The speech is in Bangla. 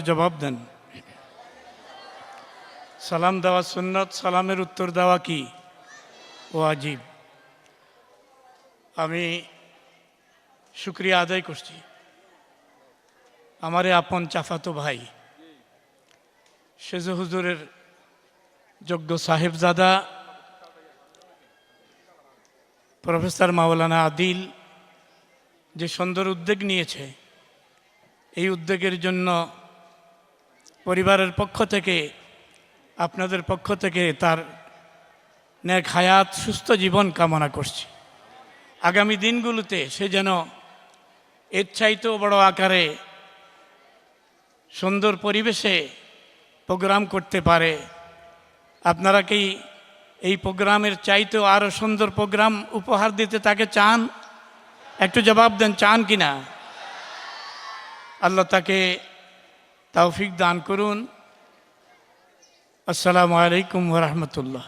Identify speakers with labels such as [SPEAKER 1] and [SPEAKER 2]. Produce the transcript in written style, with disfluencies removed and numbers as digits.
[SPEAKER 1] জবাব দেন। সালাম দেওয়া সুন্নত, সালামের উত্তর দেওয়া কি ওয়াজিব। আমি শুকরিয়া আদায় করছি আমারে আপন চাফাতো ভাই সেজ হুজুরের যোগ্য সাহেবজাদা প্রফেসর মাওলানা আদিল যে সুন্দর উদ্যোগ নিয়েছে, এই উদ্যোগের জন্য পরিবারের পক্ষ থেকে, আপনাদের পক্ষ থেকে তার নেক হায়াত, সুস্থ জীবন কামনা করছি। আগামী দিনগুলোতে সে যেন এর চাইতেও বড় আকারে সুন্দর পরিবেশে প্রোগ্রাম করতে পারে। আপনারা কি এই প্রোগ্রামের চাইতেও আরও সুন্দর প্রোগ্রাম উপহার দিতে তাকে চান? একটু জবাব দেন, চান কি না? আল্লাহ তাকে তৌফিক দান করুন। আসসালামু আলাইকুম ওয়া রাহমাতুল্লাহ।